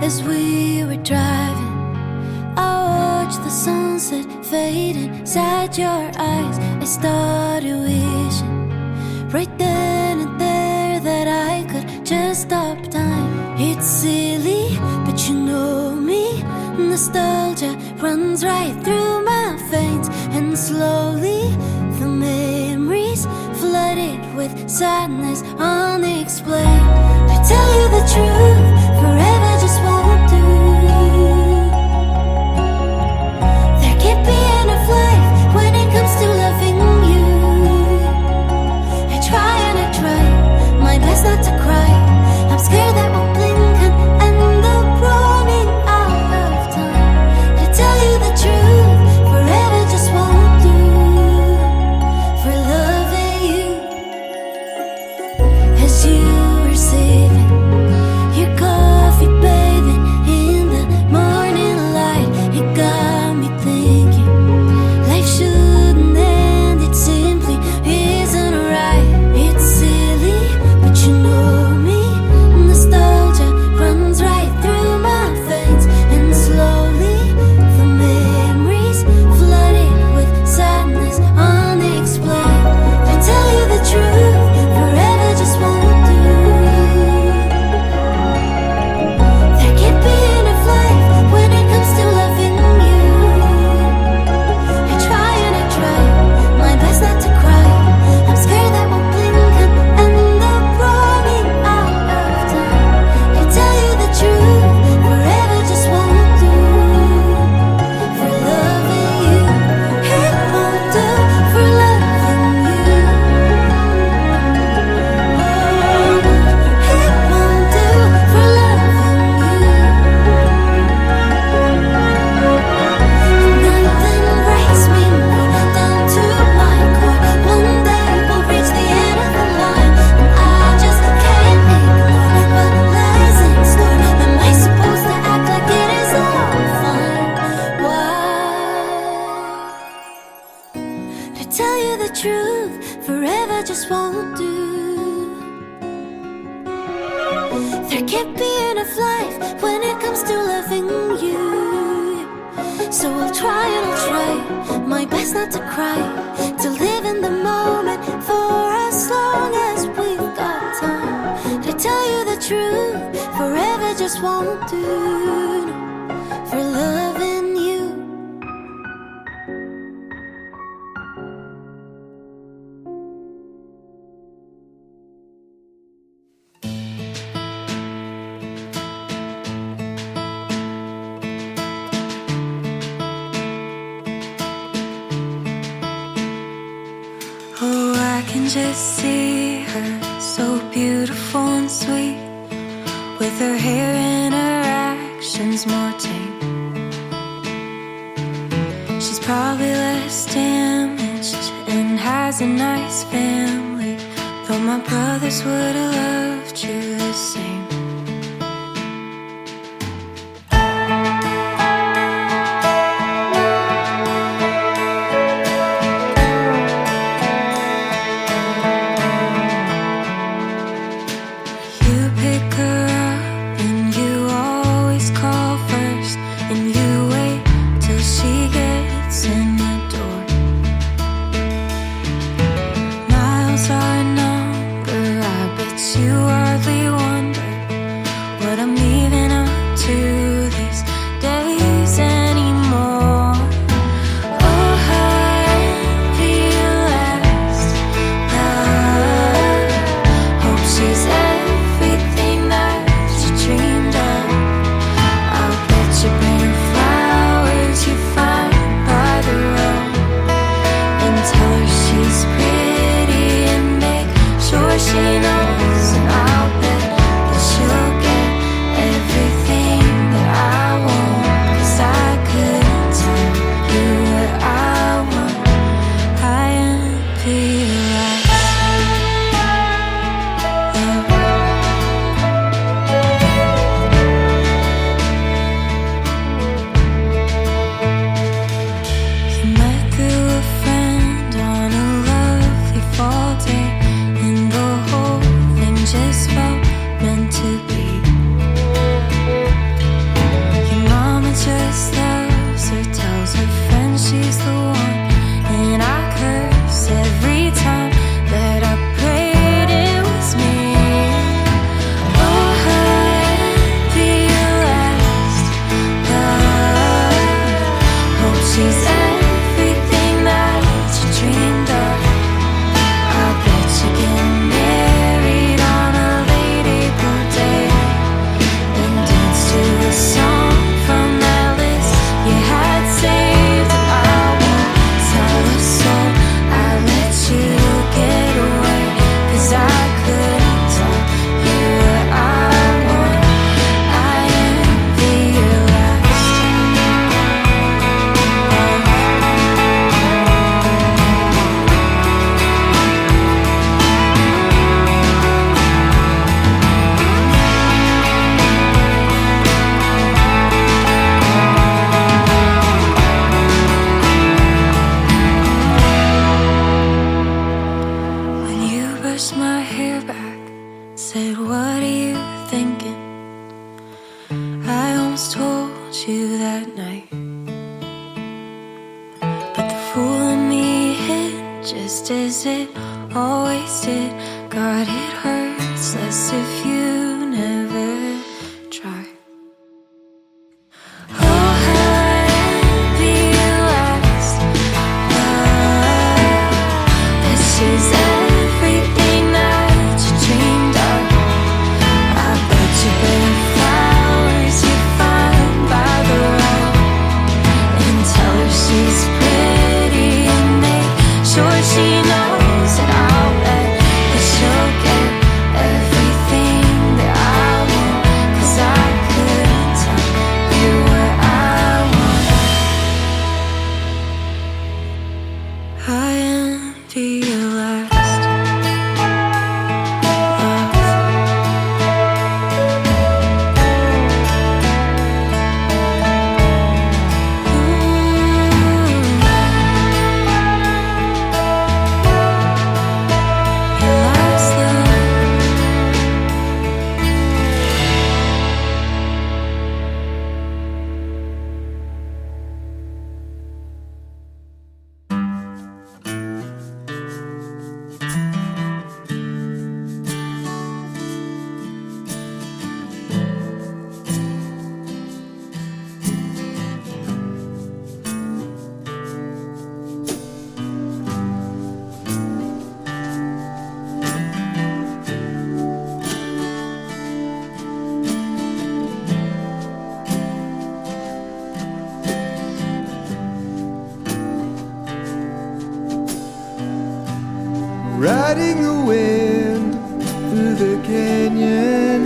As we were driving, I watched the sunset fade inside your eyes. I started wishing right then and there that I could just stop time. It's silly, but you know me. Nostalgia runs right through my veins, and slowly the memories flooded with sadness unexplained. To tell you the truth, forever just won't do. There can't be enough life when it comes to loving you. I try and I try my best not to cry. I'm scared that we'll blink and end up running out of time. To tell you the truth, forever just won't do. For loving you, as you were sipping your coffee, bathing in the morning light, it got me thinking life shouldn't end, it simply isn't right. It's silly, but you know me. Nostalgia runs right through my veins, and slowly the memories flooded with sadness unexplained. To tell you the truth, forever just won't do. There can't be enough life when it comes to loving you. I try and I try my best not to cry. I'm scared that we'll blink and end up running out of time. To tell you the truth, forever just won't do. For loving you, it won't do. For loving you, it won't do. For loving you, nothing breaks me more down to my core. One day we'll reach the end of the line, and I just can't ignore what lies in store. Am I supposed to act like it is all fine? Why? To tell you the truth, forever just won't do. There can't be enough life when it comes to loving you. So I'll try and I'll try my best not to cry, to live in the moment for as long as we've got time. To tell you the truth, forever just won't do. For loving you. Oh, I can just see her, so beautiful and sweet, with her hair and her actions more tame. She's probably less damaged and has a nice family, though my brothers would have loved you the same. You pick her up and you always call first, and you wait till she gets in the door. Miles are a number, I bet you hardly wonder said, what are you thinking? I almost told you that night, but the fool in me hit just as it always did. God, it hurts less if you never try. Oh, how I envy your last love. This is everything that you dreamed of. I bet you better flowers you find by the road, and tell her she's pretty and make sure she knows that I'll bet that she'll get everything that I want, 'cause I couldn't tell you what I want. I envy your last love. Your last love. Riding the wind through the canyon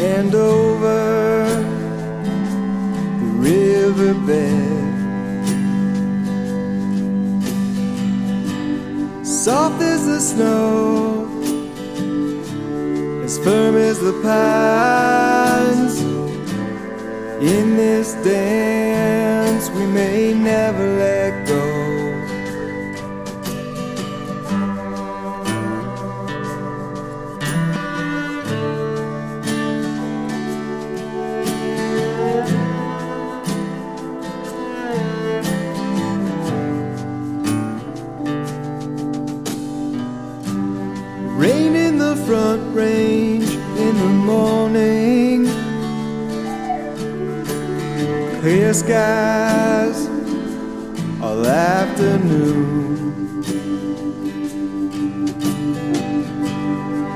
and over the riverbed, soft as the snow, as firm as the pines. In this dance we may never let go. Rain in the front range in the morning, clear skies all afternoon.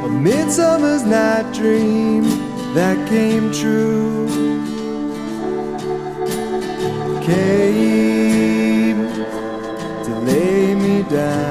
A midsummer's night dream that came true came to lay me down.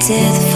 to the